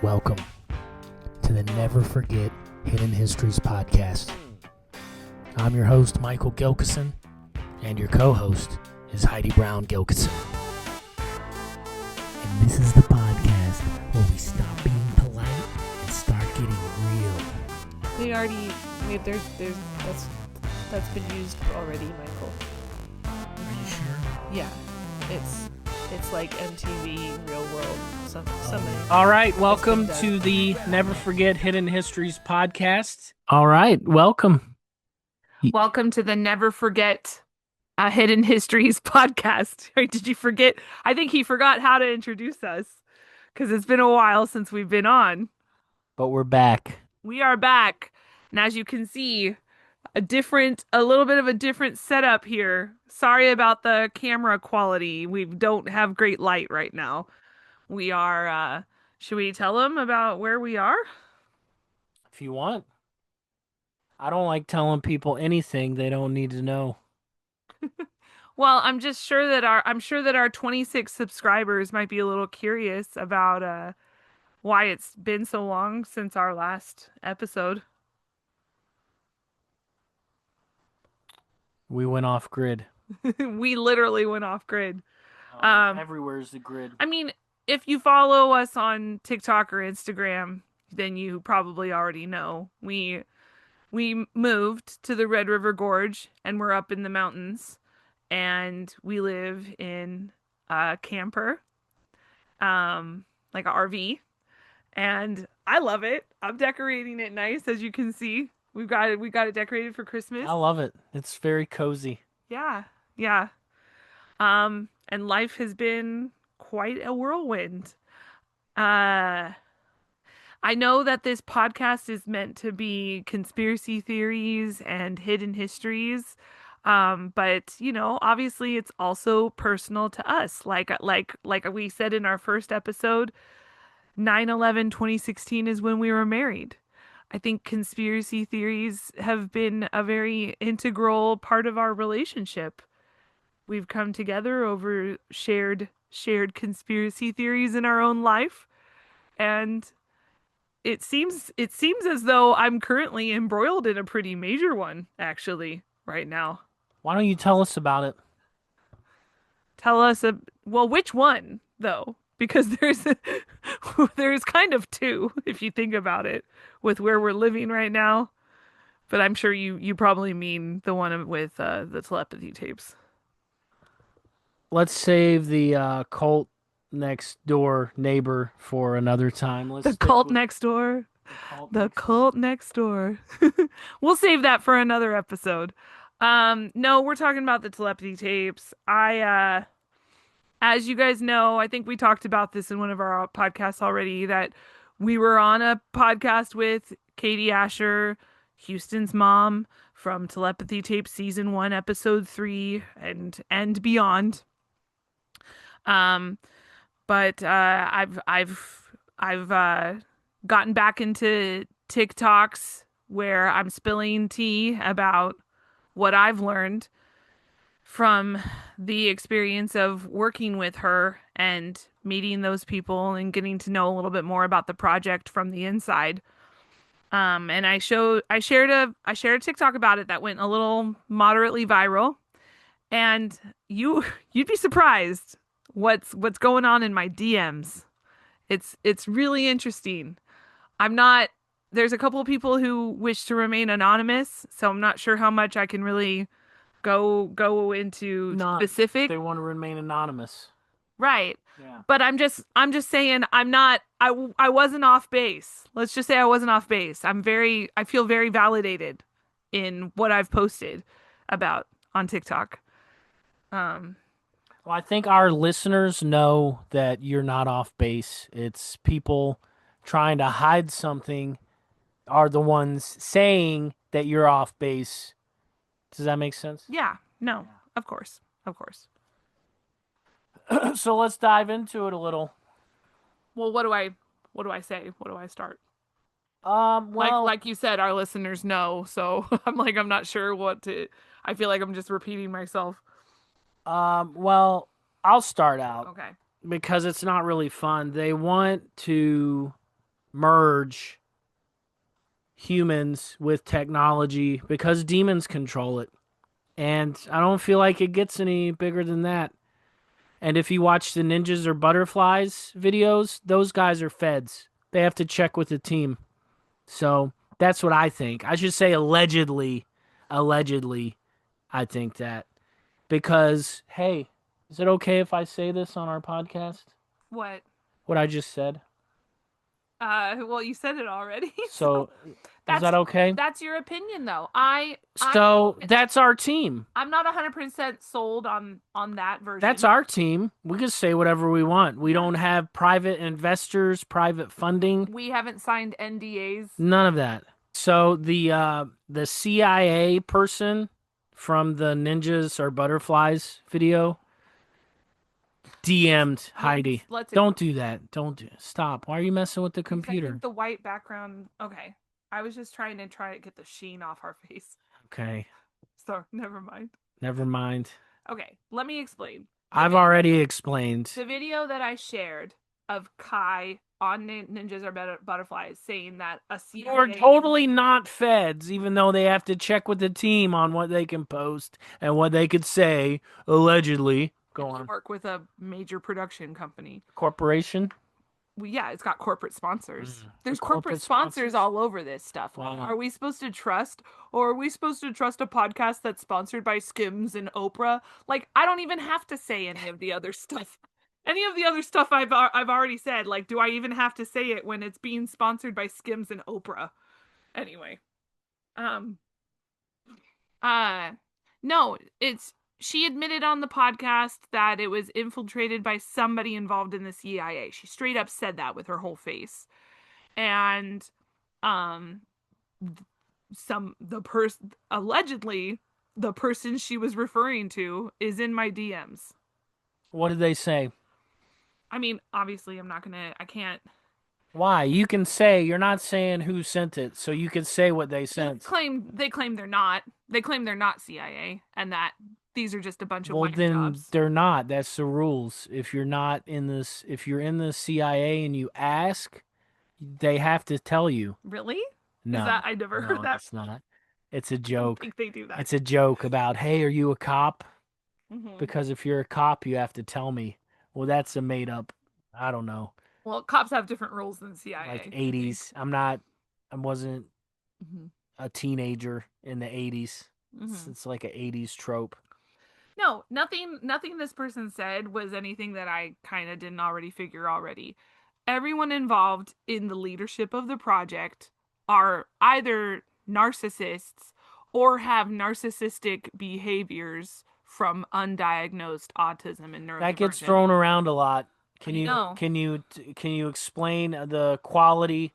Welcome to the Never Forget Hidden Histories podcast. I'm your host, Michael Gilkison, and your co-host is Heidi Brown Gilkison. And this is the podcast where we stop being polite and start getting real. That's been used already, Michael. Are you sure? Yeah, it's like MTV Real World. Something. All right, welcome to the Never Forget Hidden Histories podcast. All right, welcome. Welcome to the Never Forget Hidden Histories podcast. Did you forget? I think he forgot how to introduce us because it's been a while since we've been on. But we're back. We are back, and as you can see, a little bit of a different setup here. Sorry about the camera quality. We don't have great light right now. We are, should we tell them about where we are? If you want. I don't like telling people anything they don't need to know. Well, I'm sure that our 26 subscribers might be a little curious about why it's been so long since our last episode. We went off grid. We literally went off grid. Everywhere's the grid. I mean, if you follow us on TikTok or Instagram, then you probably already know. We moved to the Red River Gorge and we're up in the mountains, and we live in a camper, like an RV, and I love it. I'm decorating it nice, as you can see. We got it decorated for Christmas. I love it. It's very cozy. Yeah. And life has been quite a whirlwind. I know that this podcast is meant to be conspiracy theories and hidden histories. But obviously it's also personal to us. Like we said in our first episode, 9/11/2016 is when we were married. I think conspiracy theories have been a very integral part of our relationship. We've come together over shared conspiracy theories in our own life, and it seems as though I'm currently embroiled in a pretty major one, actually, right now. Why don't you tell us about it? Tell us, which one, though? Because there's kind of two, if you think about it, with where we're living right now. But I'm sure you probably mean the one with the telepathy tapes. Let's save the cult next door neighbor for another time. The cult next door. The cult next door. We'll save that for another episode. No, we're talking about the telepathy tapes. As you guys know, I think we talked about this in one of our podcasts already, that we were on a podcast with Katie Asher, Houston's mom, from Telepathy Tape Season 1, Episode 3, and beyond. But I've gotten back into TikToks where I'm spilling tea about what I've learned from the experience of working with her and meeting those people and getting to know a little bit more about the project from the inside. And I shared a TikTok about it that went a little moderately viral, and you'd be surprised what's going on in my DMs. It's really interesting. There's a couple of people who wish to remain anonymous, so I'm not sure how much I can really go into specific. They want to remain anonymous. Right. Yeah. But I'm just saying I wasn't off base. Let's just say I wasn't off base. I feel very validated in what I've posted about on TikTok. Well, I think our listeners know that you're not off base. It's people trying to hide something are the ones saying that you're off base. Does that make sense? Yeah. No. Of course. So let's dive into it a little. Well, what do I say? What do I start? Well, like you said, our listeners know, so I'm not sure what to. I feel like I'm just repeating myself. Well, I'll start out. Okay. Because it's not really fun. They want to merge humans with technology because demons control it. And I don't feel like it gets any bigger than that. And if you watch the ninjas or butterflies videos, those guys are feds. They have to check with the team. So that's what I think. I should say allegedly. Allegedly, I think that. Because, hey, is it okay if I say this on our podcast? What? What I just said? Well, you said it already. So is that's that okay? That's your opinion, though. So that's our team. I'm not 100% sold on that version. That's our team. We can say whatever we want. We don't have private investors, private funding. We haven't signed NDAs. None of that. So the CIA person from the ninjas or butterflies video DM'd Heidi. Don't do that. Don't do it. Stop. Why are you messing with the computer? I think the white background. Okay. I was just trying to get the sheen off our face. Okay. So, never mind. Never mind. Okay, let me explain. I've already explained. The video that I shared of Kai on Ninjas or Butterflies saying that a CIA... You're totally not feds, even though they have to check with the team on what they can post and what they could say, allegedly. Go on. Work with a major production company. Corporation? Well, yeah, it's got corporate sponsors. There's corporate sponsors all over this stuff. Wow. Are we supposed to trust, or are we supposed to trust a podcast that's sponsored by Skims and Oprah? Like, I don't even have to say any of the other stuff. Any of the other stuff I've already said. Like, do I even have to say it when it's being sponsored by Skims and Oprah? Anyway, no, she admitted on the podcast that it was infiltrated by somebody involved in the CIA. She straight up said that with her whole face. And allegedly the person she was referring to is in my DMs. What did they say? I mean, obviously I can't. Why? You can say, you're not saying who sent it, so you can say what they sent. They claim they're not. They claim they're not CIA and that these are just a bunch of white jobs. They're not. That's the rules. If you're in the CIA and you ask, they have to tell you. Really? No. I never heard that. It's not. It's a joke. I think they do that. It's a joke about, hey, are you a cop? Mm-hmm. Because if you're a cop, you have to tell me. Well, that's a made up. I don't know. Well, cops have different rules than CIA. Like 80s. I wasn't a teenager in the 80s. Mm-hmm. It's like an 80s trope. No, nothing this person said was anything that I kind of didn't already figure already. Everyone involved in the leadership of the project are either narcissists or have narcissistic behaviors from undiagnosed autism and neurodivergent. That gets thrown around a lot. Can you explain the quality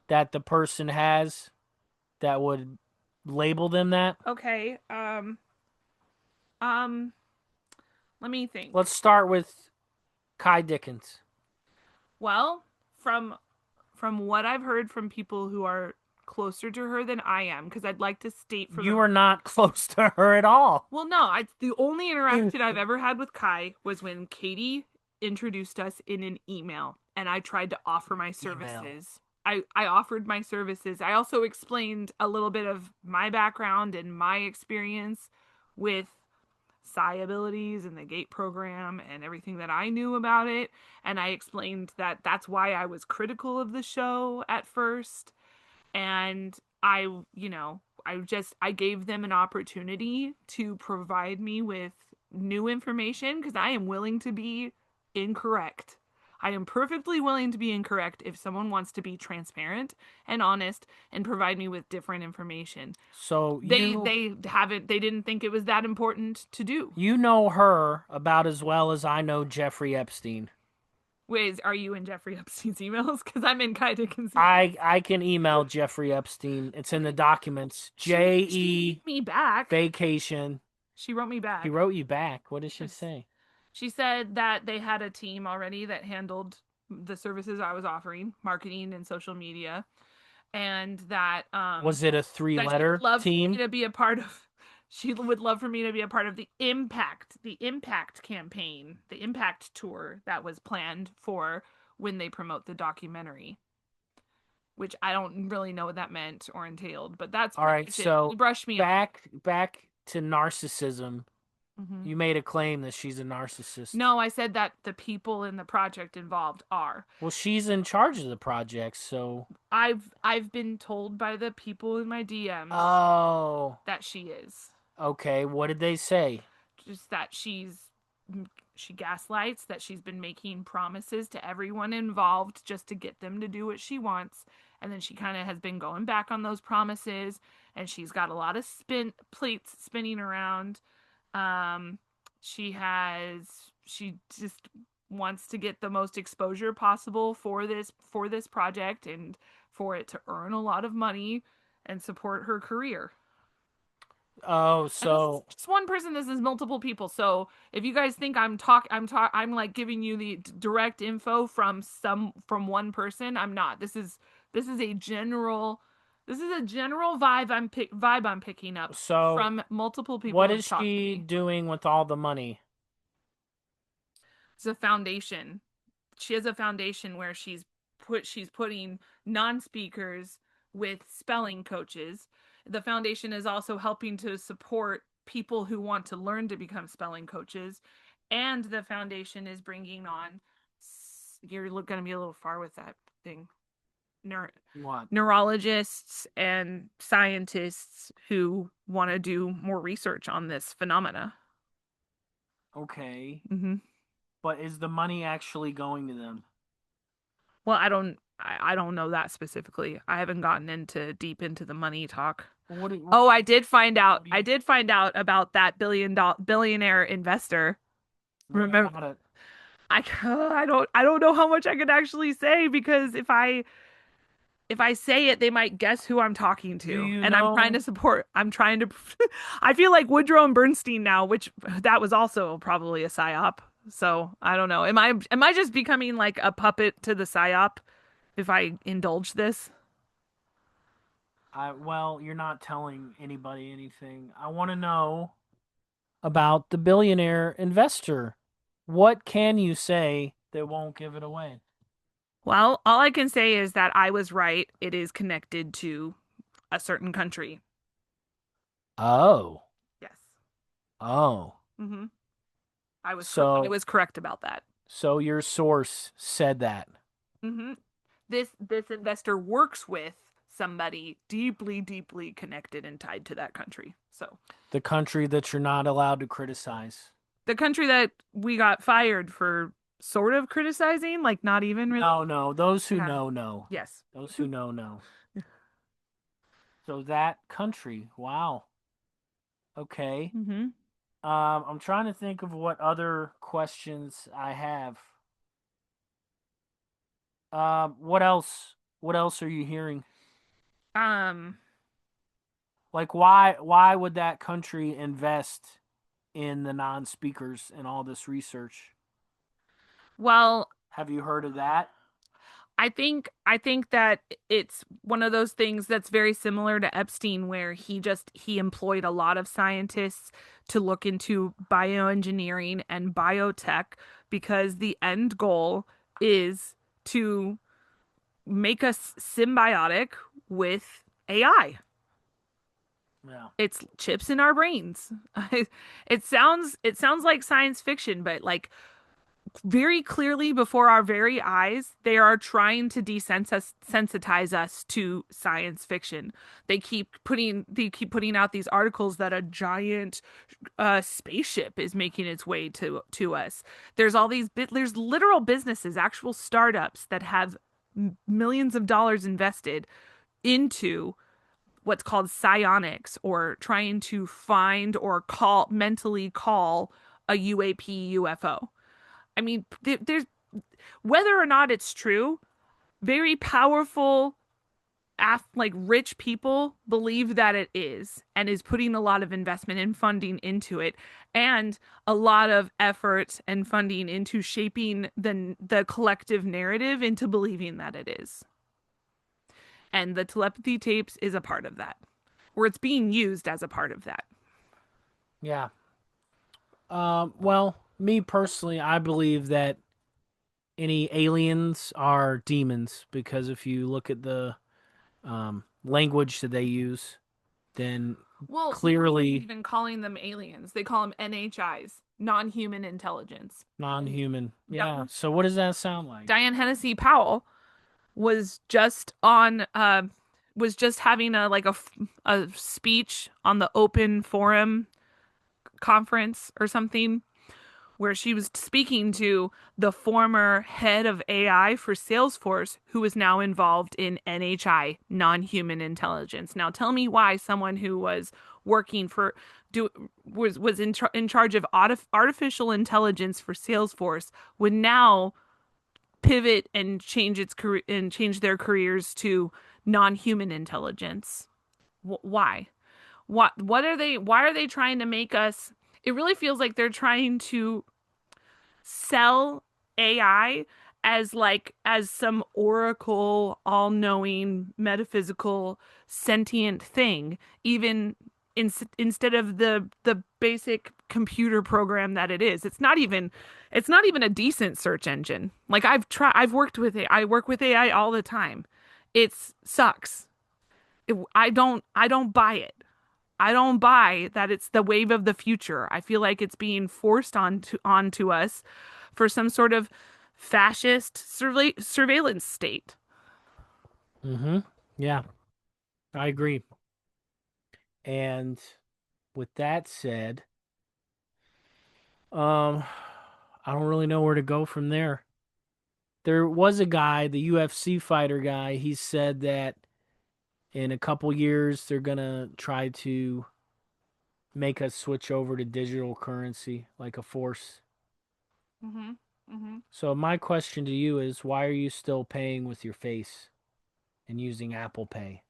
that the person has that would label them that? Okay. Let me think. Let's start with Kai Dickens. Well, from what I've heard from people who are closer to her than I am, because I'd like to state for you are not close to her at all. Well, no, the only interaction I've ever had with Kai was when Katie introduced us in an email, and I tried to offer my services. I offered my services. I also explained a little bit of my background and my experience with psi abilities and the GATE program and everything that I knew about it. And I explained that that's why I was critical of the show at first. And I gave them an opportunity to provide me with new information because I am willing to be incorrect. I am perfectly willing to be incorrect if someone wants to be transparent and honest and provide me with different information. So they didn't think it was that important to do. You know her about as well as I know Jeffrey Epstein. Wait, are you in Jeffrey Epstein's emails? Because I'm in Kai Dickens' emails. I can email Jeffrey Epstein. It's in the documents. J.E. me back. Vacation. She wrote me back. He wrote you back. What did she say? She said that they had a team already that handled the services I was offering, marketing and social media, and that was it a 3-letter team? To be a part of. She would love for me to be a part of the Impact campaign, the Impact tour that was planned for when they promote the documentary. which I don't really know what that meant or entailed, but that's All pretty right, much it. so You brushed me off. back to narcissism. Hmm. You made a claim that she's a narcissist. No, I said that the people in the project involved are. Well, she's in charge of the project, so. I've been told by the people in my DMs Oh, that she is. okay. What did they say? Just that she gaslights, that she's been making promises to everyone involved just to get them to do what she wants, and then she kind of has been going back on those promises, and she's got a lot of plates spinning around. um she just wants to get the most exposure possible for this project, and for it to earn a lot of money and support her career. Oh, And this is so just one person. This is multiple people. So if you guys think I'm like giving you the direct info from one person, I'm not. This is a general vibe I'm picking up so from multiple people what who've is talked to she me. doing with all the money? It's a foundation. She has a foundation where she's putting non-speakers with spelling coaches. The foundation is also helping to support people who want to learn to become spelling coaches, and the foundation is bringing on, you're going to be a little far with that thing, What? neurologists and scientists who want to do more research on this phenomena. Okay. Mm-hmm. But is the money actually going to them? Well, I don't know that specifically. I haven't gotten into deep into the money talk. What? Oh, I did find out. do you- I did find out about that billionaire investor. What Remember, about it? I don't know how much I could actually say, because if I say it, they might guess who I'm talking Do to. you And I'm trying to know? support. I'm trying to. I feel like Woodrow and Bernstein now, which that was also probably a psyop. So I don't know. Am I just becoming like a puppet to the psyop if I indulge this? Well, you're not telling anybody anything. I want to know about the billionaire investor. What can you say that won't give it away? Well, all I can say is that I was right. It is connected to a certain country. Oh. Yes. Oh. Mm-hmm. I So was correct about that. so your source said that. Mm-hmm. This investor works with somebody deeply, deeply connected and tied to that country. So The country that you're not allowed to criticize. the country that we got fired for sort of criticizing, like not even really. No. Those who Yeah. know know. Yes. Those who know. So that country. Wow. Okay. Mm-hmm. I'm trying to think of what other questions I have. What else? What else are you hearing? Um. Like why would that country invest in the non-speakers and all this research? Well, Have you heard of that? I think that it's one of those things that's very similar to Epstein, where he employed a lot of scientists to look into bioengineering and biotech, because the end goal is to make us symbiotic with AI. Yeah. It's chips in our brains. It sounds like science fiction, but like very clearly before our very eyes, they are trying to desensitize us to science fiction. They keep putting out these articles that a giant spaceship is making its way to us. There's literal businesses, actual startups that have millions of dollars invested into what's called psionics, or trying to find or mentally call a UAP UFO. I mean, there's, whether or not it's true, very powerful, like rich people believe that it is, and is putting a lot of investment and funding into it, and a lot of effort and funding into shaping the collective narrative into believing that it is. And the telepathy tapes is a part of that, or it's being used as a part of that. Yeah. Well, me personally, I believe that any aliens are demons, because if you look at the language that they use, then Well, people aren't clearly even calling them aliens. They call them NHIs, non-human intelligence. non-human. Di- Yeah. So what does that sound like? Diane Hennessy Powell was just on was just having a speech on the open forum conference or something where she was speaking to the former head of AI for Salesforce, who is now involved in NHI, non-human intelligence. Now, tell me why someone who was working for do was in charge of artificial intelligence for Salesforce would now pivot and change its career and change their careers to non-human intelligence. Why? What are they? Why are they trying to make us? It really feels like they're trying to sell AI as some oracle, all-knowing, metaphysical, sentient thing, even instead of the basic computer program that it is. It's not even a decent search engine. Like I've worked with it. I work with AI all the time. It sucks. I don't buy it. I don't buy that it's the wave of the future. I feel like it's being forced onto us for some sort of fascist surveillance state. Mm-hmm. Yeah, I agree. And with that said, um, I don't really know where to go from there. There was a guy, the UFC fighter guy, he said that in a couple years they're gonna try to make us switch over to digital currency like a force. Mm-hmm. Mm-hmm. So my question to you is why are you still paying with your face and using Apple Pay?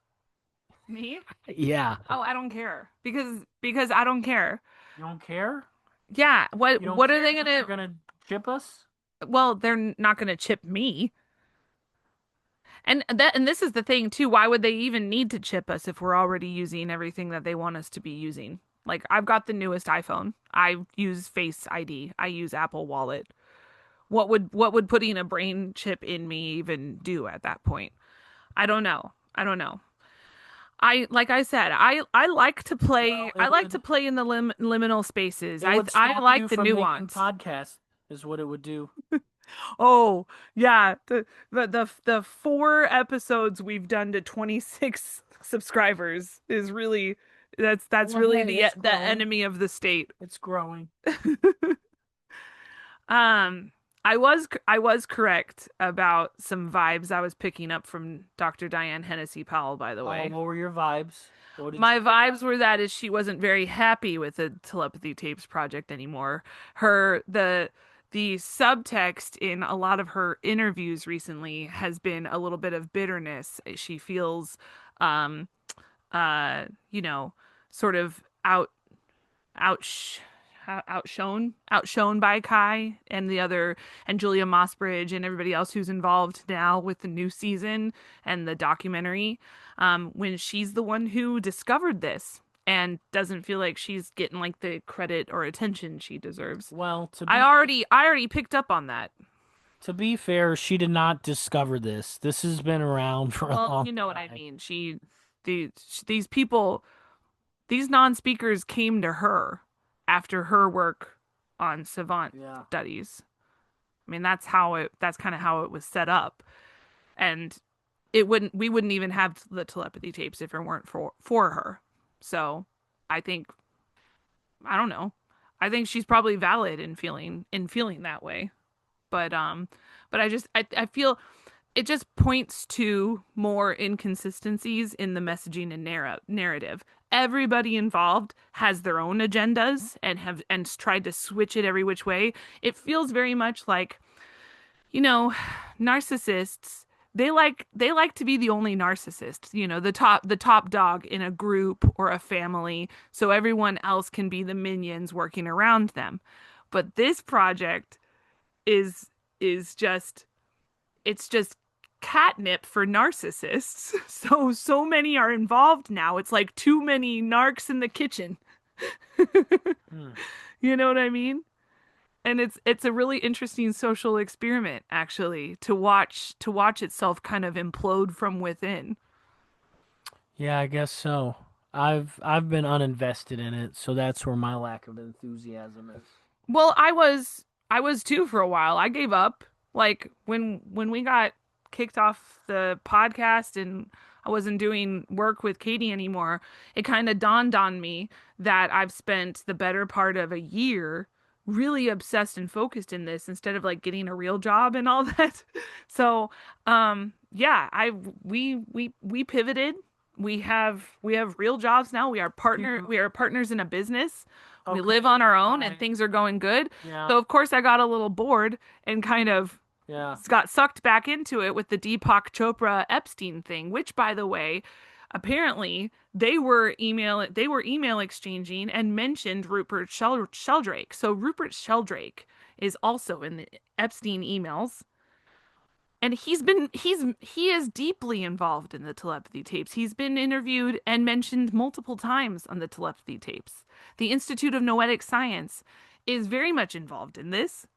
Me? Yeah. Oh, I don't care because I don't care. You don't care? Yeah, You don't what are care they that they're gonna? gonna chip us? Well, they're not gonna chip me. And this is the thing too. Why would they even need to chip us if we're already using everything that they want us to be using? Like I've got the newest iPhone. I use Face ID. I use Apple Wallet. What would putting a brain chip in me even do at that point? I don't know. I don't know. I like I said, I like to play. Well, I it like would to play in the liminal spaces. it would I stop like you the from making nuance. podcasts is what it would do. Oh yeah, the four episodes we've done to 26 subscribers is really that's Well, really hey, it's the growing. enemy of the state. It's growing. Um, I was correct about some vibes I was picking up from Dr. Diane Hennessy Powell, by the Oh, way. what were your vibes? What did My vibes were that is she wasn't very happy with the telepathy tapes project anymore. Her the subtext in a lot of her interviews recently has been a little bit of bitterness. She feels um you know, sort of out outshone by Kai and the other and Julia Mossbridge and everybody else who's involved now with the new season and the documentary, when she's the one who discovered this and doesn't feel like she's getting like the credit or attention she deserves. Well, I already picked up on that. to be fair, she did not discover this. This has been around for a Well, long you know what I time. mean. These these people, these non-speakers came to her after her work on savant Yeah. studies. I mean, that's kind of how it was set up. And we wouldn't even have the telepathy tapes if it weren't for her. So, I think I don't know. I think she's probably valid in feeling that way. But I feel it just points to more inconsistencies in the messaging and narrative. Everybody involved has their own agendas and tried to switch it every which way. It feels very much like, you know, narcissists, they like to be the only narcissist, the top dog in a group or a family, so everyone else can be the minions working around them. But this project is is just it's just catnip for narcissists. So many are involved now. It's like too many narcs in the kitchen. Hmm. You know what I mean? And it's a really interesting social experiment actually to watch itself kind of implode from within. Yeah, I guess so. I've been uninvested in it, so that's where my lack of enthusiasm is. Well, I was too for a while. I gave up. Like when we got kicked off the podcast and I wasn't doing work with Katie anymore, it kind of dawned on me that I've spent the better part of a year really obsessed and focused in this instead of like getting a real job and all that. So, yeah, we pivoted. We have real jobs now. We are partners in a business. We Okay. live on our own and Fine. things are going good. Yeah. So of course I got a little bored and kind of Yeah. got sucked back into it with the Deepak Chopra Epstein thing, which by the way, apparently they were email exchanging and mentioned Rupert Sheldrake. So Rupert Sheldrake is also in the Epstein emails. And he is deeply involved in the telepathy tapes. He's been interviewed and mentioned multiple times on the telepathy tapes. The Institute of Noetic Science is very much involved in this.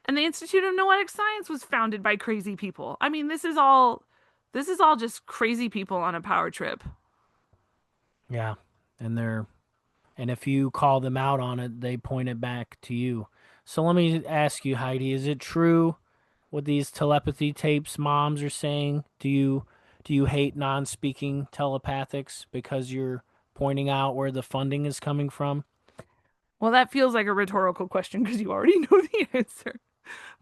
And the Institute of Noetic Science was founded by crazy people. I mean, this is all just crazy people on a power trip. Yeah. And they're and if you call them out on it, they point it back to you. So let me ask you, Heidi, is it true what these telepathy tapes moms are saying? Do you hate non-speaking telepathics because you're pointing out where the funding is coming from? Well, that feels like a rhetorical question because you already know the answer.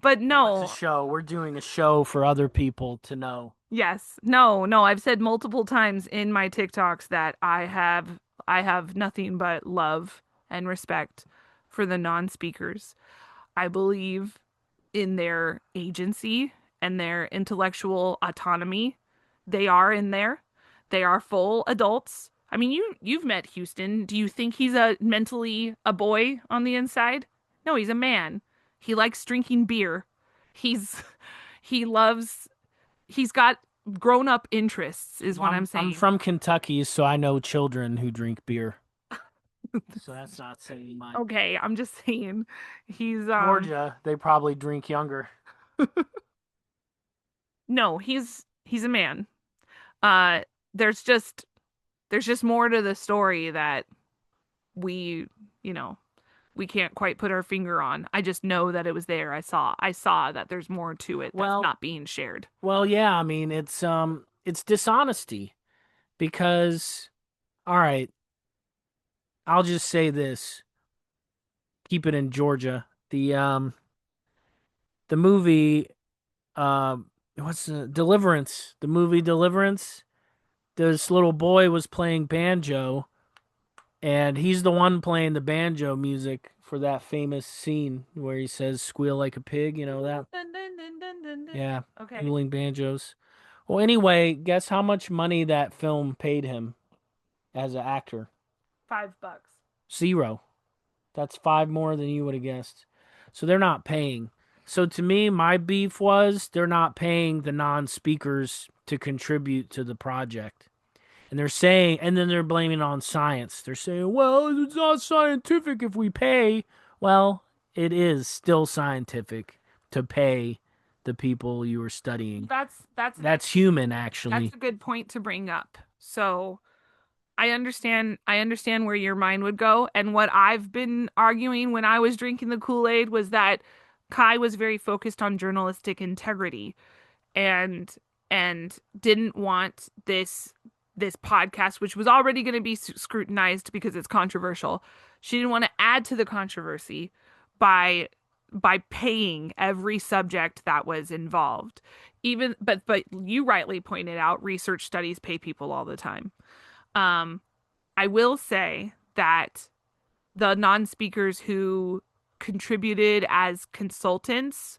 But Well, it's a no, show. We're doing a show for other people to know. yes. No, no, I've said multiple times in my TikToks that I have nothing but love and respect for the non-speakers. I believe in their agency and their intellectual autonomy. They are in there. They are full adults. I mean, you've met Houston. Do you think he's a mentally a boy on the inside? No, he's a man. He likes drinking beer. He's he loves he's got grown up interests is Well, what I'm I'm saying. from Kentucky, so I know children who drink beer. So that's not saying much. Okay, I'm just saying he's Georgia, they probably drink younger. no, he's a man. Uh there's just there's just more to the story that we, you know, we can't quite put our finger on. I just know that it was there. I saw that there's more to it that's Well, not being shared. well, yeah. I mean, it's dishonesty because, all right, I'll just say this: keep it in Georgia. The movie, what's the Deliverance? The movie Deliverance. This little boy was playing banjo, and he's the one playing the banjo music for that famous scene where he says "squeal like a pig." You know that? Dun, dun, dun, dun, dun, dun. Yeah, Okay. dueling banjos. Well, anyway, guess how much money that film paid him as an actor? $5. Zero. That's five more than you would have guessed. So they're not paying. So to me, my beef was they're not paying the non-speakers to contribute to the project. And they're saying, and then they're blaming it on science. They're saying, well, it's not scientific if we pay. Well, it is still scientific to pay the people you are studying. That's Human, that's actually. a good point to bring up. So I understand where your mind would go. And what I've been arguing when I was drinking the Kool-Aid was that Kai was very focused on journalistic integrity and didn't want this podcast, which was already going to be scrutinized because it's controversial. She didn't want to add to the controversy by paying every subject that was involved. Even but you rightly pointed out research studies pay people all the time. Um, I will say that the non-speakers who contributed as consultants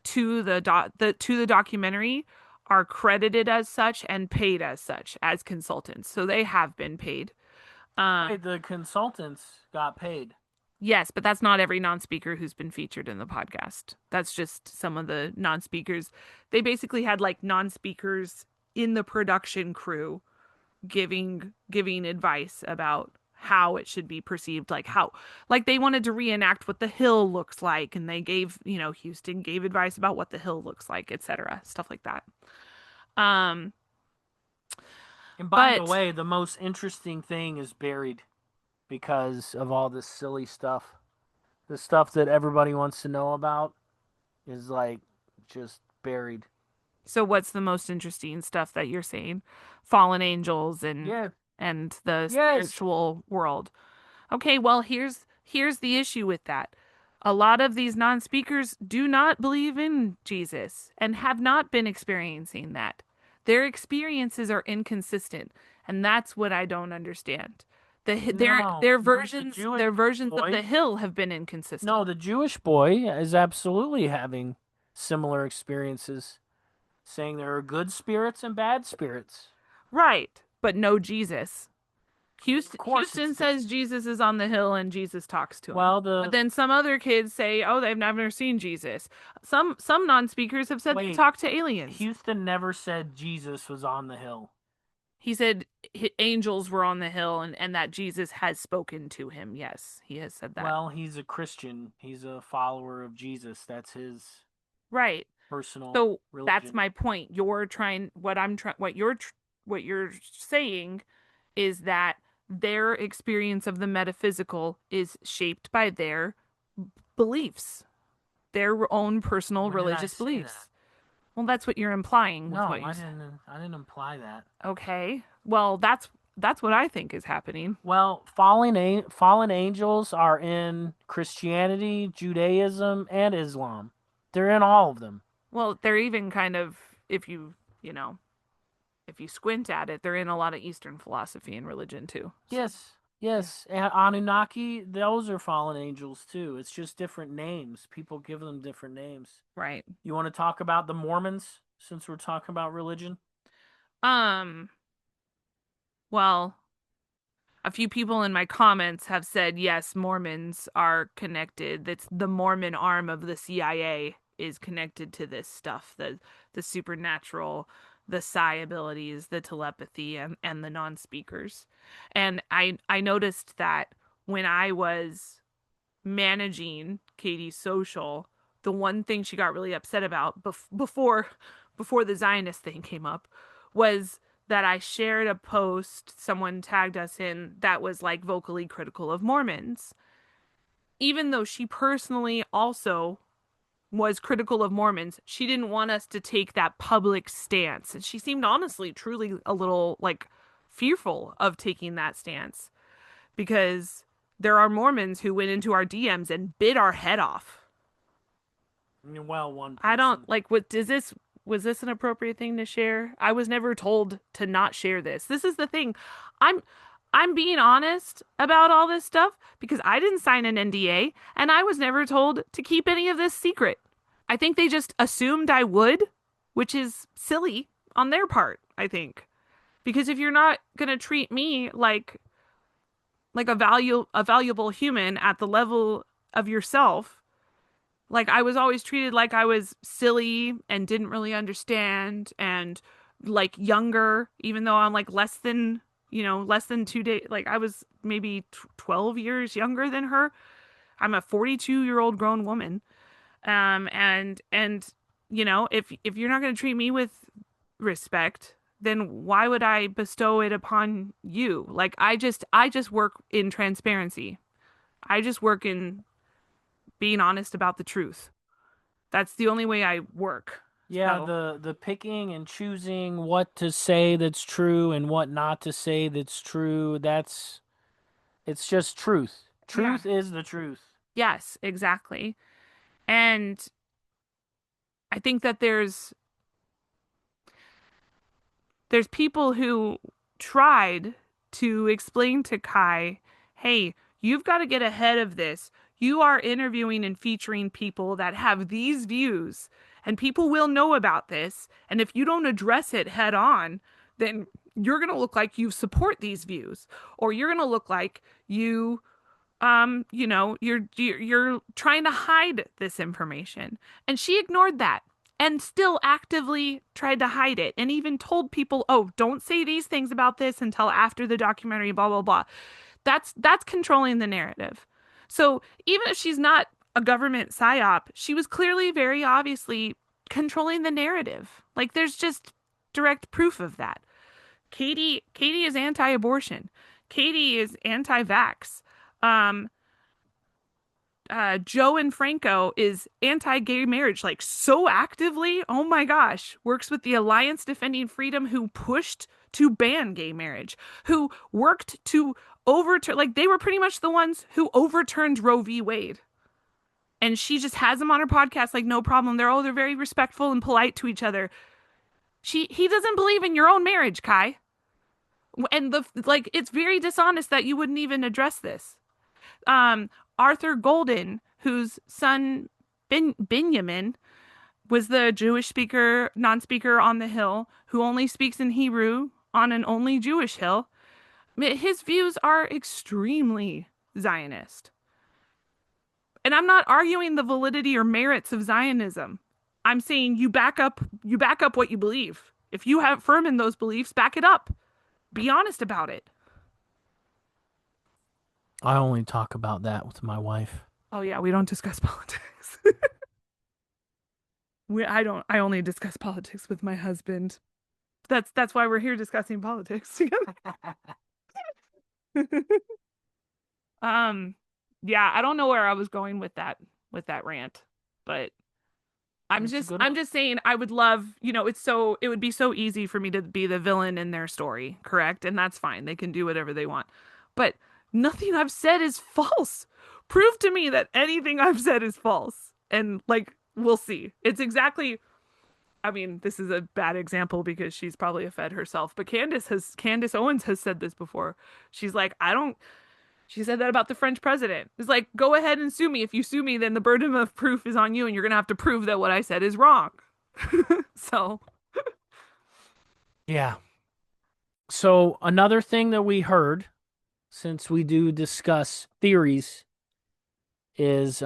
to the documentary are credited as such and paid as such as consultants. So they have been paid. Hey, Um, the consultants got paid. yes, but that's not every non-speaker who's been featured in the podcast. That's just some of the non-speakers. They basically had like non-speakers in the production crew giving advice about how it should be perceived, like they wanted to reenact what the hill looks like, and they gave, Houston gave advice about what the hill looks like, etc., stuff like that. um And by the But way, the most interesting thing is buried because of all this silly stuff. The stuff that everybody wants to know about is like just buried. so what's the most interesting stuff that you're saying? Fallen angels Yeah. and the Yes. spiritual world. Okay, well, here's the issue with that. A lot of these non-speakers do not believe in Jesus and have not been experiencing that. Their experiences are inconsistent, and that's what I don't understand. No. Their versions of the Boy. hill have been inconsistent. No, the Jewish boy is absolutely having similar experiences, saying there are good spirits and bad spirits. Right, but no Jesus. Of course, Houston it's says Jesus is on the hill and Jesus talks to him. well, But then some other kids say, "Oh, they've never seen Jesus." Some non-speakers have said they wait. talk to aliens. Houston never said Jesus was on the hill. He said angels were on the hill and that Jesus has spoken to him. Yes, he has said that. Well, he's a Christian. He's a follower of Jesus. That's his Right. personal So religion. that's my point. What you're saying is that their experience of the metaphysical is shaped by their beliefs, their own personal When did I religious say beliefs. that? Well, that's what you're implying with No, what you I said. didn't. I didn't imply that. Okay. Well, that's what I think is happening. Well, fallen angels are in Christianity, Judaism, and Islam. They're in all of them. Well, they're even kind of, if you, if you squint at it, they're in a lot of Eastern philosophy and religion too. Yes, yes. And Anunnaki, those are fallen angels too. It's just different names. People give them different names. Right. You want to talk about the Mormons since we're talking about religion? Well, a few people in my comments have said yes, Mormons are connected. That's the Mormon arm of the CIA is connected to this stuff, the supernatural, the psi abilities, the telepathy, and the non-speakers. And I noticed that when I was managing Katie's social, the one thing she got really upset about before the Zionist thing came up was that I shared a post someone tagged us in that was like vocally critical of Mormons. Even though she personally also was critical of Mormons, she didn't want us to take that public stance. And she seemed honestly, truly a little like fearful of taking that stance because there are Mormons who went into our DMs and bit our head off. Well, one person. I don't like what is this was this an appropriate thing to share? I was never told to not share this. This is the thing. I'm being honest about all this stuff because I didn't sign an NDA and I was never told to keep any of this secret. I think they just assumed I would, which is silly on their part, I think. Because if you're not going to treat me like a valuable human at the level of yourself, like I was always treated like I was silly and didn't really understand and like younger, even though I'm like less than 2 days. Like I was maybe 12 years younger than her. I'm a 42-year-old grown woman. And if you're not going to treat me with respect, then why would I bestow it upon you? Like I just work in transparency. I just work in being honest about the truth. That's the only way I work. Yeah, So, the picking and choosing what to say that's true and what not to say that's true, it's just truth. Truth is the truth. yes, exactly. And I think that there's people who tried to explain to Kai, hey, you've got to get ahead of this. You are interviewing and featuring people that have these views, and people will know about this. And if you don't address it head on, then you're going to look like you support these views, or you're going to look like you're trying to hide this information. And she ignored that and still actively tried to hide it and even told people, oh, don't say these things about this until after the documentary, blah, blah, blah. That's controlling the narrative. So even if she's not a government psyop, she was clearly very obviously controlling the narrative. Like there's just direct proof of that. Katie is anti-abortion. Katie is anti-vax. Um, Joe and Franco is anti-gay marriage, like so actively. Oh my gosh, works with the Alliance Defending Freedom, who pushed to ban gay marriage, who worked to overturn, like they were pretty much the ones who overturned Roe v. Wade. And she just has them on her podcast, like no problem. They're very respectful and polite to each other. He doesn't believe in your own marriage, Kai. And it's very dishonest that you wouldn't even address this. um Arthur Golden, whose son Benjamin was the Jewish speaker, non-speaker on the Hill, who only speaks in Hebrew on an only Jewish hill. His views are extremely Zionist. And I'm not arguing the validity or merits of Zionism. I'm saying you back up what you believe. If you have firm in those beliefs, back it up. Be honest about it. I only talk about that with my wife. Oh yeah, we don't discuss politics. I only discuss politics with my husband. That's why we're here discussing politics together. um yeah, I don't know where I was going with that rant, but I'm just saying I would love, it would be so easy for me to be the villain in their story, correct? And that's fine. They can do whatever they want. But nothing I've said is false. Prove to me that anything I've said is false. And like we'll see. It's exactly, I mean, this is a bad example because she's probably a Fed herself, but Candace Owens has said this before. She's like, I don't she said that about the French president. It's like, go ahead and sue me. If you sue me, then the burden of proof is on you, and you're going to have to prove that what I said is wrong. So, Yeah. So another thing that we heard, since we do discuss theories, is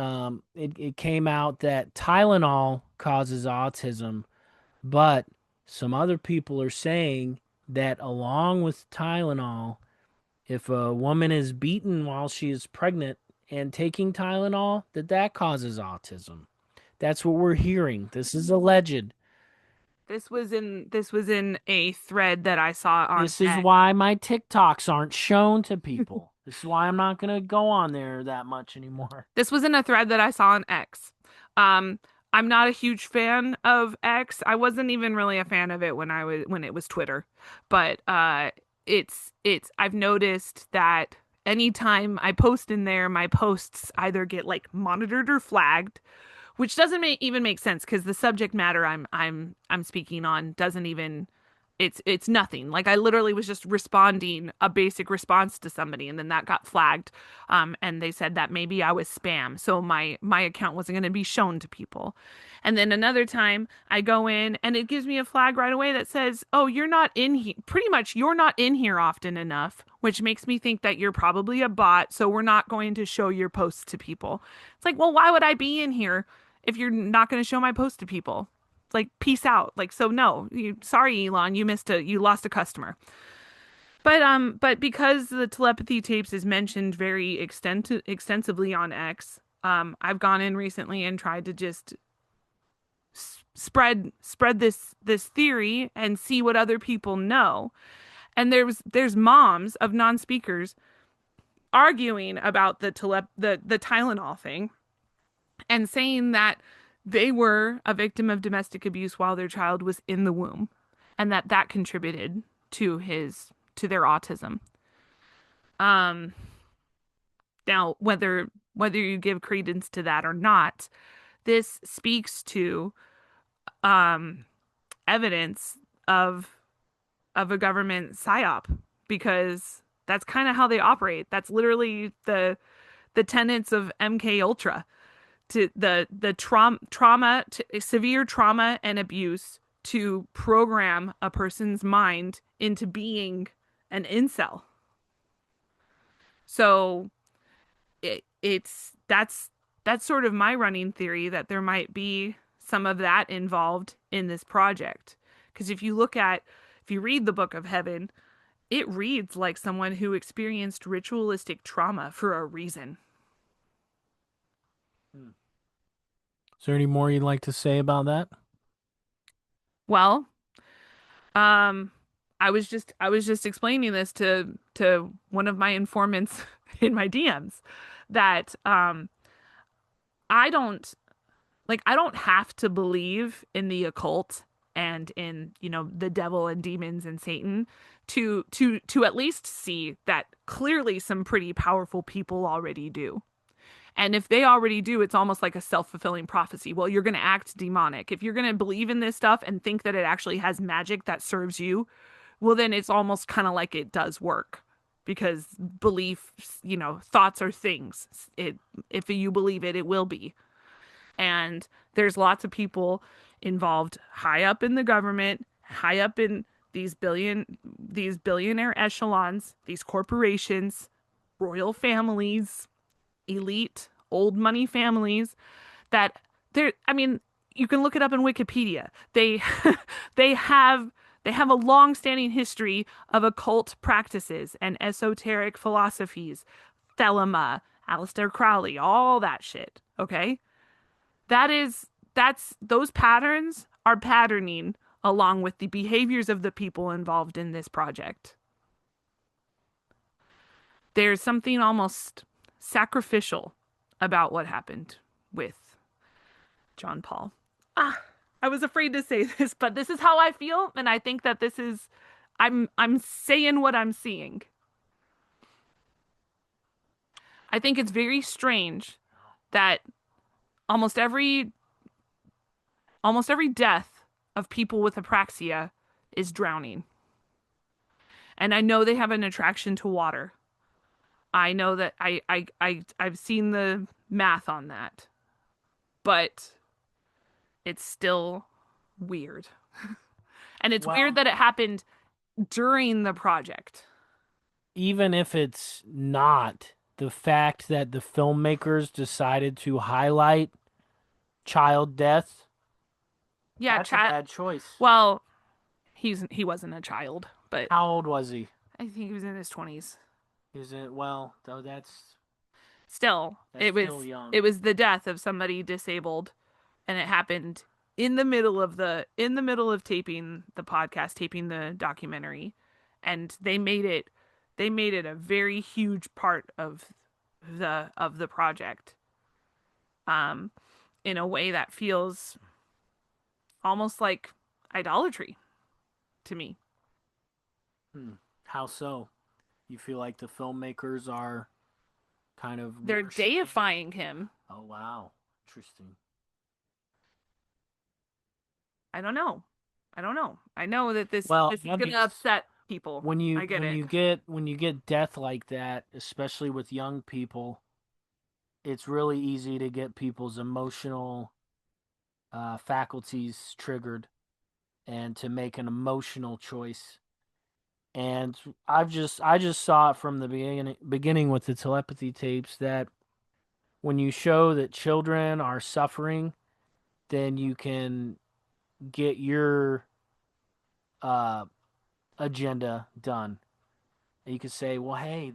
it came out that Tylenol causes autism, but some other people are saying that along with Tylenol, if a woman is beaten while she is pregnant and taking Tylenol, that causes autism. That's what we're hearing. This is alleged. this was in a thread that I saw on This is X. why my TikToks aren't shown to people. This is why I'm not going to go on there that much anymore. This was in a thread that I saw on X. Um, I'm not a huge fan of X. I wasn't even really a fan of it when it was Twitter. But it's I've noticed that anytime I post in there, my posts either get like monitored or flagged, which doesn't even make sense because the subject matter I'm speaking on doesn't even, it's nothing. Like I literally was just responding a basic response to somebody, and then that got flagged. And they said that maybe I was spam, so my account wasn't going to be shown to people. And then another time I go in and it gives me a flag right away that says, "Oh, you're not in here. Pretty much, you're not in here often enough," which makes me think that you're probably a bot. So we're not going to show your posts to people. It's like, well, why would I be in here if you're not going to show my post to people? Like, peace out. Like, so no, sorry, Elon, you lost a customer. But because the telepathy tapes is mentioned very extensively on X, I've gone in recently and tried to just spread this theory and see what other people know. And there's moms of non-speakers arguing about the Tylenol thing and saying that they were a victim of domestic abuse while their child was in the womb, and that contributed to their autism. Um, Now whether you give credence to that or not, this speaks to um evidence of a government psyop, because that's kind of how they operate. That's literally the tenets of MK Ultra, to the trauma to severe trauma and abuse to program a person's mind into being an incel. So that's sort of my running theory, that there might be some of that involved in this project. Because if you read the Book of Heaven, it reads like someone who experienced ritualistic trauma for a reason. Is there any more you'd like to say about that? Well, um, I was just explaining this to one of my informants in my DMs that I don't I don't have to believe in the occult and in, you know, the devil and demons and Satan to at least see that clearly some pretty powerful people already do. And if they already do, it's almost like a self-fulfilling prophecy. Well, you're going to act demonic. If you're going to believe in this stuff and think that it actually has magic that serves you, well, then it's almost kind of like it does work because belief, you know, thoughts are things. If you believe it, it will be. And there's lots of people involved high up in the government, high up in these billionaire echelons, these corporations, royal families, elite old money families that they're I mean, you can look it up in Wikipedia. They they have they have a long-standing history of occult practices and esoteric philosophies. Thelema, Aleister Crowley, all that shit, okay? That's those patterns are patterning along with the behaviors of the people involved in this project. There's something almost sacrificial about what happened with John Paul. I was afraid to say this, but this is how I feel, and I think that this is I'm saying what I'm seeing. I think it's very strange that almost every death of people with apraxia is drowning. And I know they have an attraction to water. I know that I've seen the math on that. But it's still weird. And it's weird that it happened during the project. Even if it's not, the fact that the filmmakers decided to highlight child death, yeah, that's a bad choice. Well, he wasn't a child, but how old was he? I think he was in his 20s. Is it? Well, though that's still still young. It was the death of somebody disabled, and it happened in the middle of taping the podcast, taping the documentary, and they made it a very huge part of the project, in a way that feels almost like idolatry to me. How so? You feel like the filmmakers are kind of they're deifying him. Oh wow, interesting. I don't know. I know that this Well, is gonna upset people. When you I get when you get death like that, especially with young people, it's really easy to get people's emotional faculties triggered and to make an emotional choice. And I just saw it from the beginning with the telepathy tapes that when you show that children are suffering, then you can get your agenda done. And you could say, well, hey,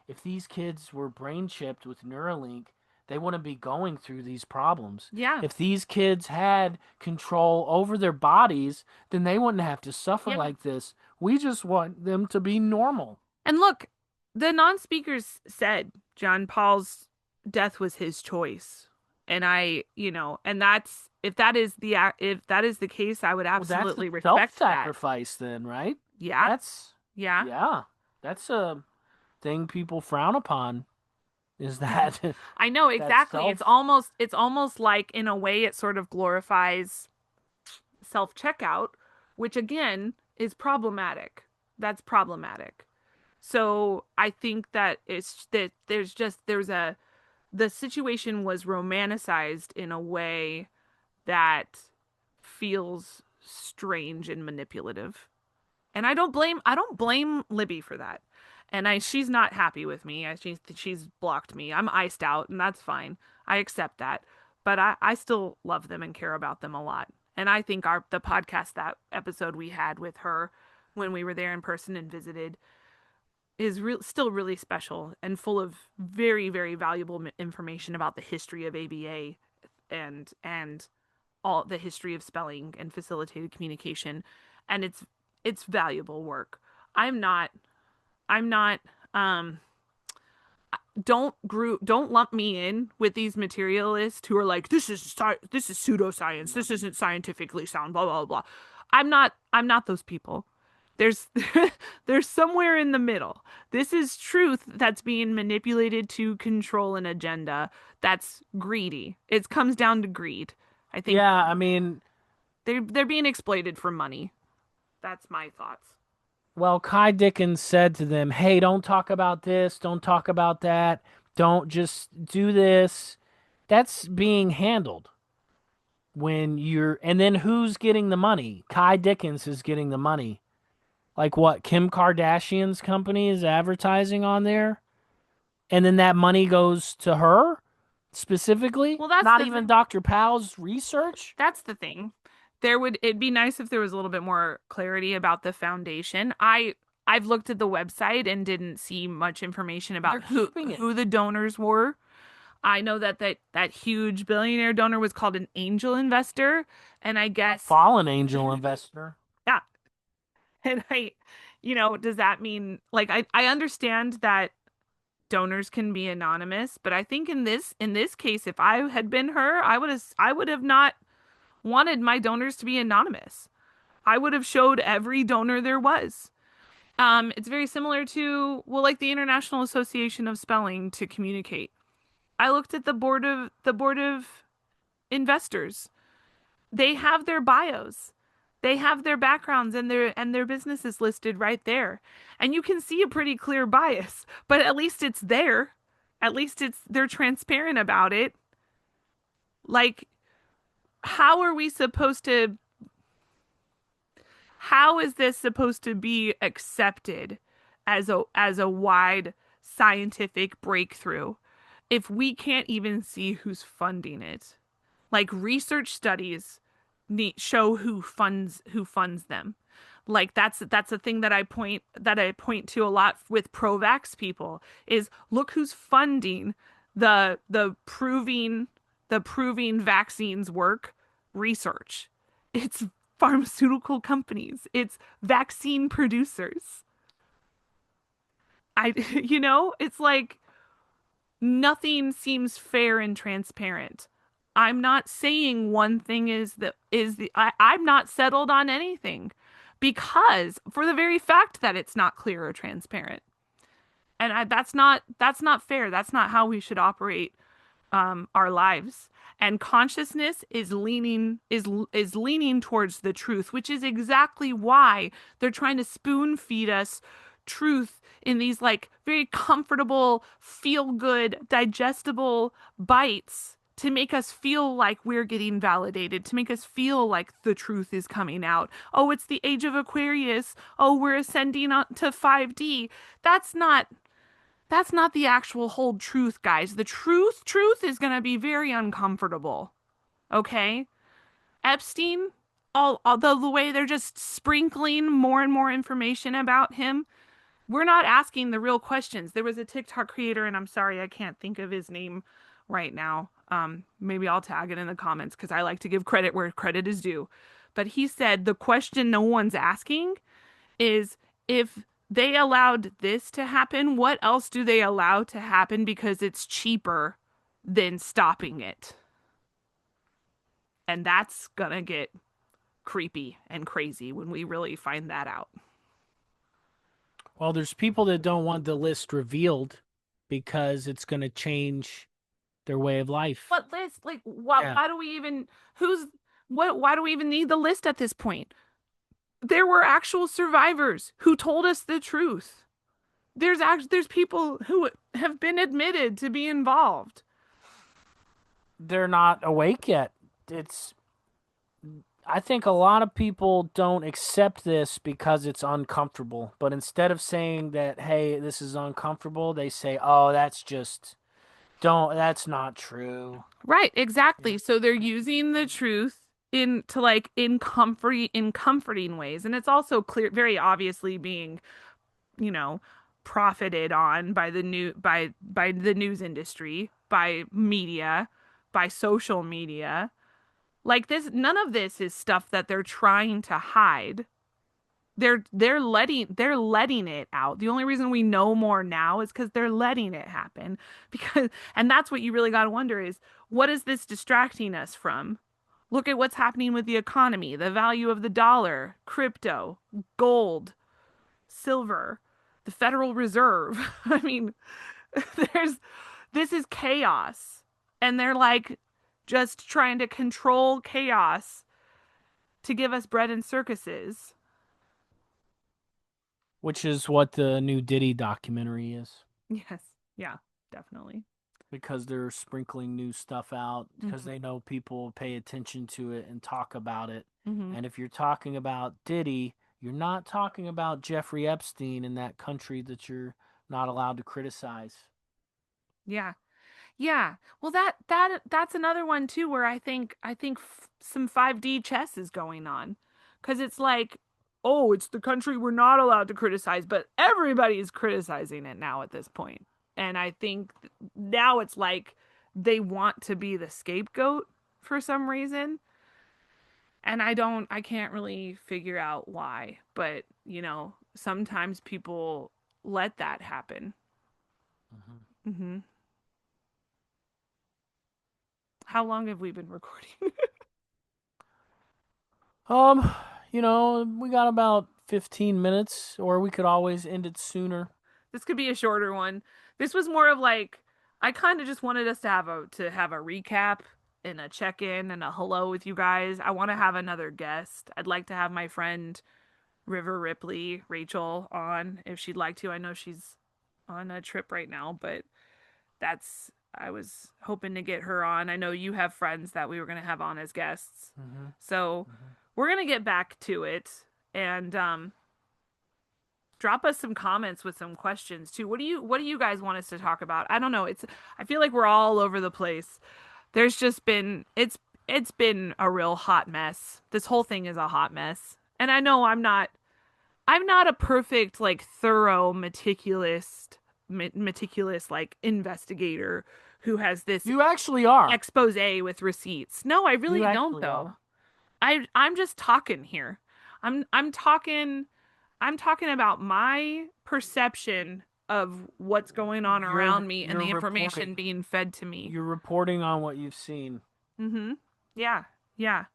if these kids were brain chipped with Neuralink, they wouldn't be going through these problems. Yeah. If these kids had control over their bodies, then they wouldn't have to suffer like this. We just want them to be normal. And look, the non-speakers said John Paul's death was his choice. And and that's if that is the case, I would absolutely respect that. Self-sacrifice then, right? Yeah. Yeah. That's a thing people frown upon. Is that I know exactly. It's almost like in a way it sort of glorifies self-checkout, which again is problematic. That's problematic. So I think that the situation was romanticized in a way that feels strange and manipulative. And I don't blame Libby for that. And she's not happy with me. She's blocked me. I'm iced out, and that's fine. I accept that. But I still love them and care about them a lot. And I think the podcast, that episode we had with her when we were there in person and visited, is still really special and full of very, very valuable information about the history of ABA and all the history of spelling and facilitated communication. And it's valuable work. I'm not I'm not um don't lump me in with these materialists who are like, this is pseudoscience, this isn't scientifically sound, blah blah blah. I'm not those people. There's there's somewhere in the middle. This is truth that's being manipulated to control an agenda that's greedy. It comes down to greed. I think Yeah, I mean, they're being exploited for money. That's my thoughts. well, Kai Dickens said to them, "Hey, don't talk about this, don't talk about that, don't just do this." That's being handled when you're, and then who's getting the money? Kai Dickens is getting the money. Like what? Kim Kardashian's company is advertising on there, and then that money goes to her specifically. Well, that's not the even Dr. Powell's research. That's the thing. It'd be nice if there was a little bit more clarity about the foundation. I've looked at the website and didn't see much information about They're keeping it. who the donors were. I know that huge billionaire donor was called an angel investor, and I guess Fallen angel investor. yeah. And does that mean, like, I understand that donors can be anonymous, but I think in this case, if I had been her, I would have not wanted my donors to be anonymous. I would have showed every donor there was. It's very similar to, well, like the International Association of Spelling to communicate. I looked at the board of investors. They have their bios. They have their backgrounds and their businesses listed right there. And you can see a pretty clear bias, but at least it's there. At least they're transparent about it. Like, how are we supposed to how is this supposed to be accepted as a wide scientific breakthrough if we can't even see who's funding it? Like, research studies show who funds them. Like, that's a thing that I point to a lot with pro-vax people is, look who's funding the proving vaccines work research. It's pharmaceutical companies. It's vaccine producers. It's like nothing seems fair and transparent. I'm not saying one thing I'm not settled on anything because for the very fact that it's not clear or transparent. And that's not fair. That's not how we should operate our lives. And consciousness is leaning towards the truth, which is exactly why they're trying to spoon feed us truth in these like very comfortable, feel good, digestible bites to make us feel like we're getting validated, to make us feel like the truth is coming out. Oh, it's the age of Aquarius. Oh, we're ascending to 5D. That's not the actual whole truth, guys. The truth is going to be very uncomfortable. Okay? Epstein, although the way they're just sprinkling more and more information about him, we're not asking the real questions. There was a TikTok creator, and I'm sorry, I can't think of his name right now. Maybe I'll tag it in the comments because I like to give credit where credit is due. But he said the question no one's asking is, if they allowed this to happen, what else do they allow to happen because it's cheaper than stopping it? And that's gonna get creepy and crazy when we really find that out. Well, there's people that don't want the list revealed because it's going to change their way of life. What list? Like, why? Yeah. Why do we even? Why do we even need the list at this point? There were actual survivors who told us the truth. There's people who have been admitted to be involved. They're not awake yet. I think a lot of people don't accept this because it's uncomfortable. But instead of saying that, hey, this is uncomfortable, they say, oh, that's not true. Right, exactly. So they're using the truth in comforting ways. And it's also clear, very obviously being, profited on by the news industry, by media, by social media. Like, this, none of this is stuff that they're trying to hide. they're letting it out. The only reason we know more now is because they're letting it happen. Because and that's what you really got to wonder is what is this distracting us from? Look at what's happening with the economy, the value of the dollar, crypto, gold, silver, the Federal Reserve. I mean, there's this is chaos. And they're like just trying to control chaos to give us bread and circuses. Which is what the new Diddy documentary is. Yes. Yeah, definitely. Because they're sprinkling new stuff out because Mm-hmm. they know people will pay attention to it and talk about it. Mm-hmm. And if you're talking about Diddy, you're not talking about Jeffrey Epstein in that country that you're not allowed to criticize. Yeah. Yeah. Well, that's another one too where I think some 5D chess is going on. 'Cause it's like, oh, it's the country we're not allowed to criticize, but everybody's criticizing it now at this point. And I think now it's like they want to be the scapegoat for some reason. And I can't really figure out why, but sometimes people let that happen. Mm-hmm. Hmm. How long have we been recording? Um, we got about 15 minutes, or we could always end it sooner. This could be a shorter one. This was more of like I kind of just wanted us to have a recap and a check-in and a hello with you guys. I want to have another guest. I'd like to have my friend River Ripley, Rachel, on if she'd like to. I know she's on a trip right now, but that's I was hoping to get her on. I know you have friends that we were going to have on as guests. Mm-hmm. So, Mm-hmm. we're going to get back to it and drop us some comments with some questions too. What do you guys want us to talk about? I don't know. I feel like we're all over the place. There's just been it's been a real hot mess. This whole thing is a hot mess. And I know I'm not a perfect like thorough meticulous like investigator who has this You actually are. expose with receipts. No, I You really don't actually though. are. I'm just talking here. I'm talking about my perception of what's going on around me and the information being fed to me. You're reporting on what you've seen. Mm-hmm. Yeah. Yeah.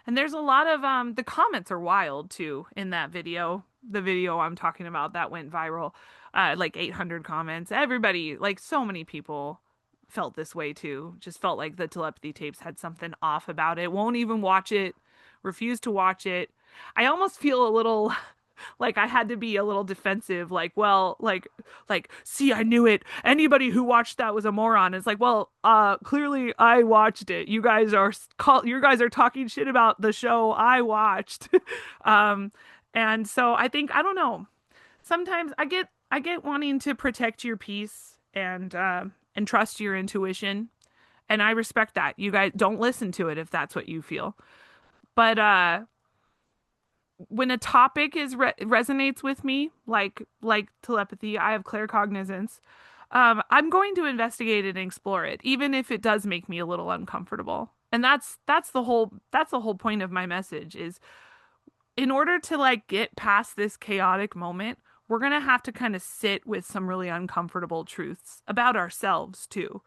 And there's a lot of the comments are wild too in that video. The video I'm talking about that went viral. Like 800 comments. Everybody, like so many people felt this way too. Just felt like the telepathy tapes had something off about it. Won't even watch it. Refuse to watch it. I almost feel a little like I had to be a little defensive, like, well, see, I knew it. Anybody who watched that was a moron. It's like, well, clearly I watched it. You guys are talking shit about the show I watched. um, and so I don't know. Sometimes I get wanting to protect your peace and trust your intuition, and I respect that. You guys don't listen to it if that's what you feel. But when a topic resonates with me, like telepathy, I have claircognizance. I'm going to investigate it and explore it, even if it does make me a little uncomfortable. And that's the whole point of my message is in order to like get past this chaotic moment, we're gonna have to kind of sit with some really uncomfortable truths about ourselves too,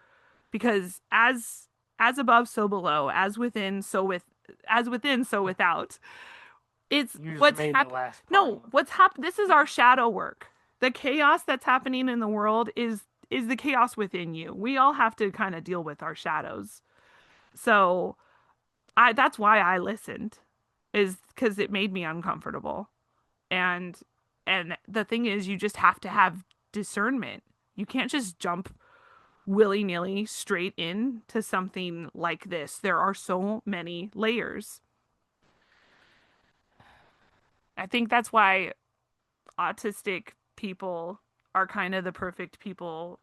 because as above, so below, as within, so without. It's You just what's made the happened. last part. No, what's happened. This is our shadow work. The chaos that's happening in the world is the chaos within you. We all have to kind of deal with our shadows. So I that's why I listened, is because it made me uncomfortable. And and the thing is, you just have to have discernment. You can't just jump willy-nilly straight into something like this. There are so many layers. I think that's why autistic people are kind of the perfect people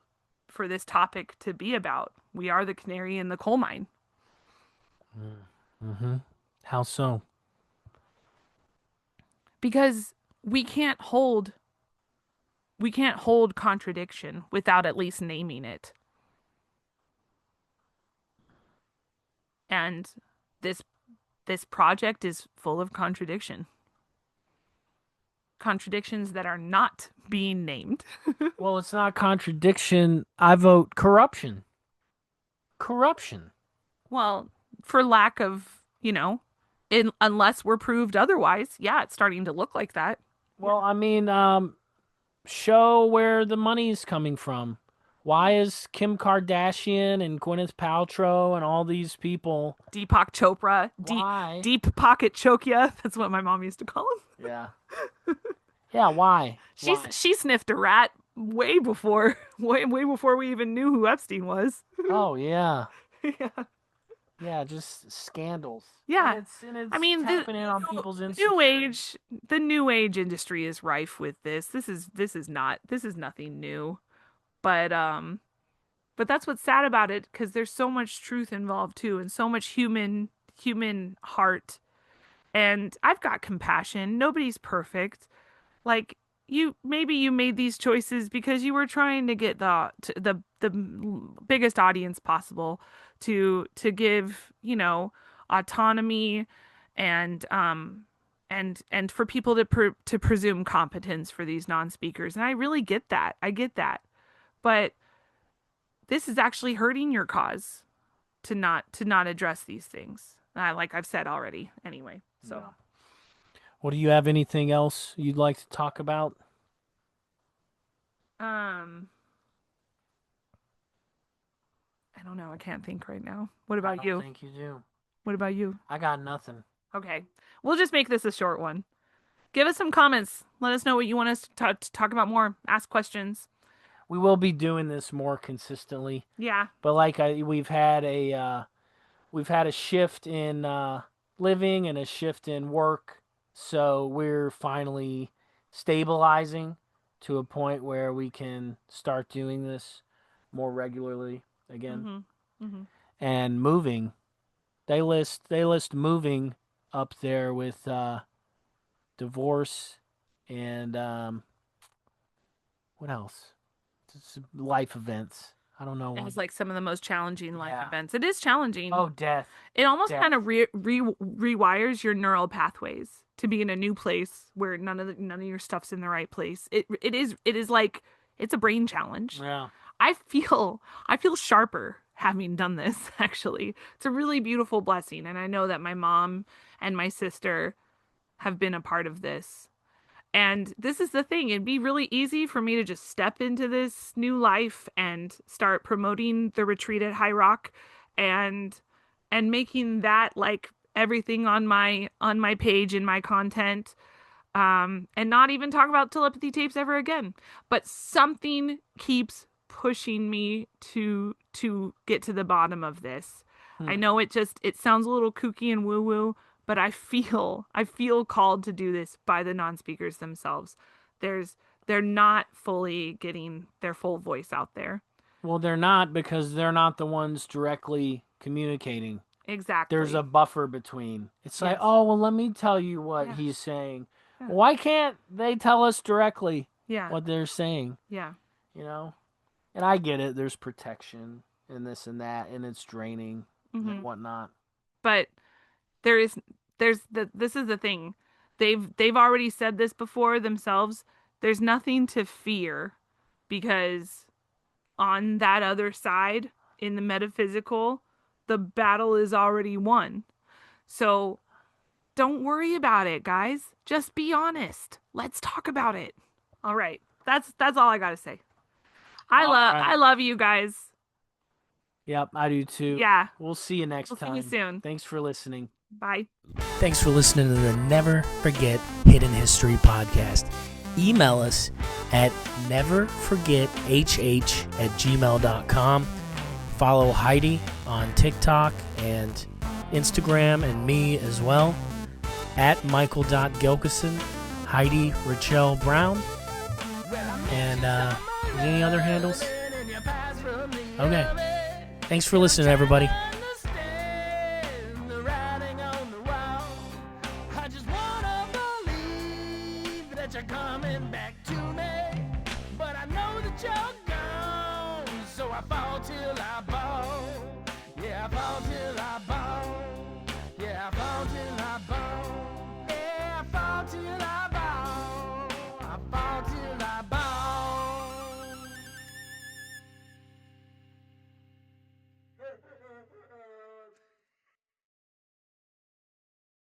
for this topic to be about. We are the canary in the coal mine. Mm-hmm. How so? Because we can't hold contradiction without at least naming it. And this project is full of contradiction. contradictions that are not being named. Well, it's not contradiction. I vote corruption. Corruption. Well, for lack of, unless we're proved otherwise, yeah, it's starting to look like that. Well, I mean, show where the money's coming from. Why is Kim Kardashian and Gwyneth Paltrow and all these people? Deepak Chopra, Why? deep pocket Chokya. That's what my mom used to call him. Yeah. Yeah. Why? She sniffed a rat way before we even knew who Epstein was. Oh yeah. Yeah. Yeah. Just scandals. Yeah. And it's I mean, tapping in on people's the new age industry is rife with this. This is nothing new. But that's what's sad about it, because there's so much truth involved too, and so much human heart. And I've got compassion. Nobody's perfect. Like, maybe you made these choices because you were trying to get the biggest audience possible to give, autonomy and for people to presume competence for these non-speakers. And I really get that. I get that. But this is actually hurting your cause to not address these things. Like I've said already anyway. So Yeah. Well, do you have anything else you'd like to talk about? I don't know. I can't think right now. What about you? I think you do. What about you? I got nothing. Okay. We'll just make this a short one. Give us some comments. Let us know what you want us to talk about more. Ask questions. We will be doing this more consistently. Yeah. But we've had a shift in living and a shift in work, so we're finally stabilizing to a point where we can start doing this more regularly again. Mm-hmm. Mm-hmm. And moving, they list moving up there with divorce and what else? It's life events. I don't know. It was like some of the most challenging life events. It is challenging. Oh, death. It almost kind of rewires your neural pathways to be in a new place where none of your stuff's in the right place. It is like, it's a brain challenge. Yeah. I feel sharper having done this, actually. It's a really beautiful blessing, and I know that my mom and my sister have been a part of this. And this is the thing. It'd be really easy for me to just step into this new life and start promoting the retreat at High Rock and making that like everything on my page in my content, and not even talk about telepathy tapes ever again. But something keeps pushing me to get to the bottom of this. I know it sounds a little kooky and woo-woo, but I feel called to do this by the non-speakers themselves. They're not fully getting their full voice out there. Well, they're not, because they're not the ones directly communicating. Exactly. There's a buffer between. It's like, Yes. oh, well, let me tell you what he's saying. Yeah. Why can't they tell us directly what they're saying? Yeah. And I get it. There's protection and this and that, and it's draining and whatnot. But this is the thing. They've already said this before themselves. There's nothing to fear, because on that other side, in the metaphysical, the battle is already won. So don't worry about it, guys. Just be honest. Let's talk about it. All right. That's all I got to say. I love you guys. Yep, I do too. Yeah. We'll see you next time. See you soon. Thanks for listening. Bye. Thanks for listening to the Never Forget Hidden History podcast. Email us at neverforgethh@gmail.com. Follow Heidi on TikTok and Instagram, and me as well, at Michael.Gilkison, Heidi Rachel Brown. And any other handles? Okay. Thanks for listening, everybody. You're coming back to me, but I know that you're gone, so I fall till I fall. Yeah, I fall till I fall. Yeah, I fall till